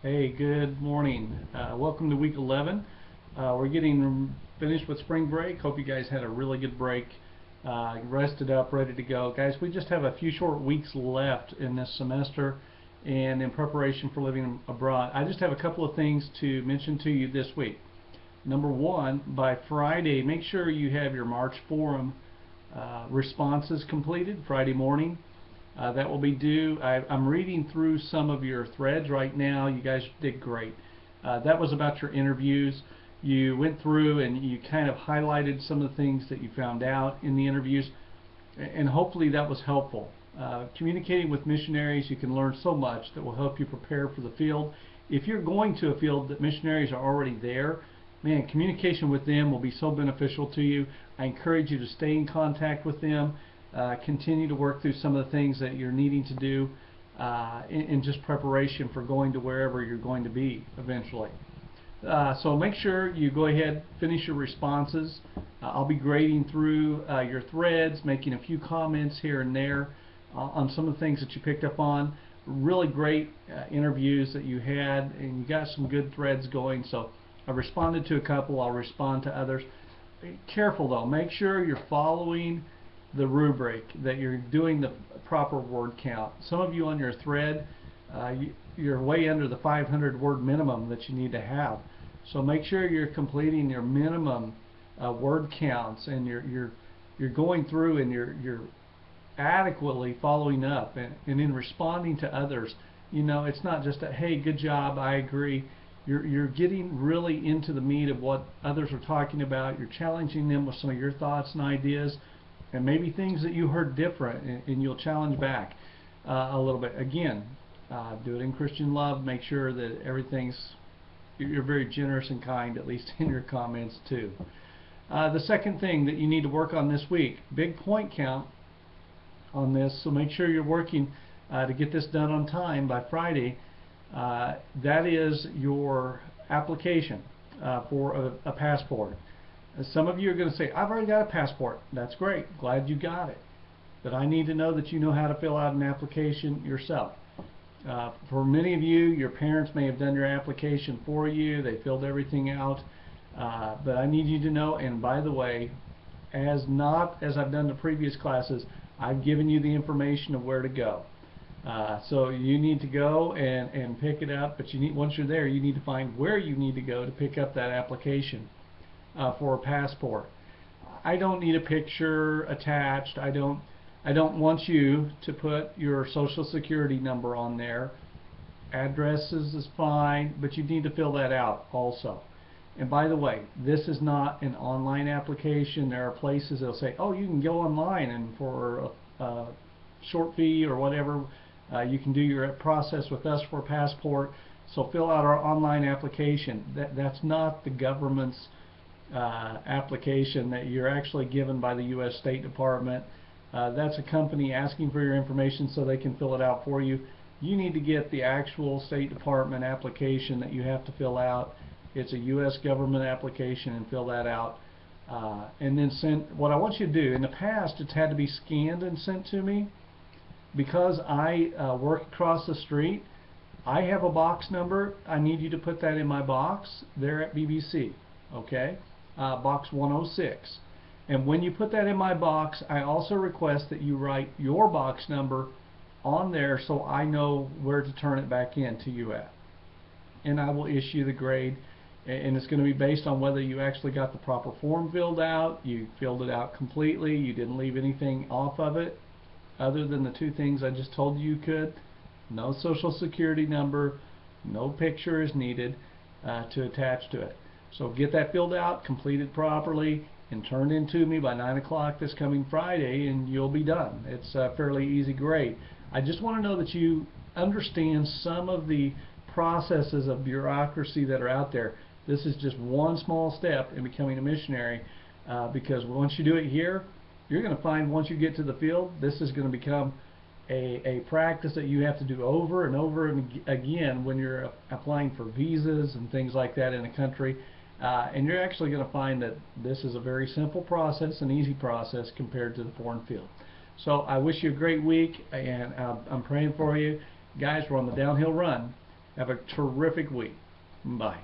Hey, good morning. Welcome to week 11. We're getting finished with spring break. Hope you guys had a really good break. Rested up, ready to go. Guys, we just have a few short weeks left in this semester and in preparation for living abroad. I just have a couple of things to mention to you this week. Number one, by Friday, make sure you have your March forum responses completed Friday morning. That will be due. I'm reading through some of your threads right now. You guys did great. That was about your interviews. You went through and you kind of highlighted some of the things that you found out in the interviews, and hopefully that was helpful. Communicating with missionaries, you can learn so much that will help you prepare for the field. If you're going to a field that missionaries are already there, man, communication with them will be so beneficial to you. I encourage you to stay in contact with them. Continue to work through some of the things that you're needing to do in just preparation for going to wherever you're going to be eventually. So make sure you go ahead, finish your responses. I'll be grading through your threads, making a few comments here and there on some of the things that you picked up on. Really great interviews that you had, and you got some good threads going. So I responded to a couple, I'll respond to others. Careful though, make sure you're following the rubric, that you're doing the proper word count. Some of you on your thread, you're way under the 500 word minimum that you need to have. So make sure you're completing your minimum word counts, and you're going through and you're adequately following up, and in responding to others. You know, it's not just a hey, good job, I agree. You're getting really into the meat of what others are talking about. You're challenging them with some of your thoughts and ideas, and maybe things that you heard different, and you'll challenge back a little bit. Again, do it in Christian love. Make sure that you're very generous and kind, at least in your comments too. The second thing that you need to work on this week, big point count on this, so make sure you're working to get this done on time by Friday. That is your application for a passport. Some of you are going to say, I've already got a passport. That's great. Glad you got it. But I need to know that you know how to fill out an application yourself. For many of you, your parents may have done your application for you. They filled everything out. But I need you to know, and by the way, as I've done the previous classes, I've given you the information of where to go. So you need to go and pick it up, but once you're there, you need to find where you need to go to pick up that application for a passport. I don't need a picture attached. I don't want you to put your social security number on there. Addresses is fine, but you need to fill that out also. And by the way, this is not an online application. There are places that'll say, oh, you can go online, and for a short fee or whatever, you can do your process with us for a passport. So fill out our online application. That's not the government's application that you're actually given by the U.S. State Department. That's a company asking for your information so they can fill it out for you. You need to get the actual State Department application that you have to fill out. It's a U.S. government application, and fill that out. And then send. What I want you to do, in the past it's had to be scanned and sent to me. Because I work across the street, I have a box number. I need you to put that in my box there at BBC. Okay? Box 106. And when you put that in my box, I also request that you write your box number on there so I know where to turn it back in to you at. And I will issue the grade, and it's going to be based on whether you actually got the proper form filled out, you filled it out completely, you didn't leave anything off of it other than the two things I just told you could. No social security number, no picture is needed to attach to it. So get that filled out, complete it properly, and turn it in to me by 9 o'clock this coming Friday, and you'll be done. It's a fairly easy grade. I just want to know that you understand some of the processes of bureaucracy that are out there. This is just one small step in becoming a missionary, because once you do it here, you're going to find once you get to the field, this is going to become a practice that you have to do over and over and again when you're applying for visas and things like that in a country. And you're actually going to find that this is a very simple process, an easy process compared to the foreign field. So I wish you a great week, and I'm praying for you. Guys, we're on the downhill run. Have a terrific week. Bye.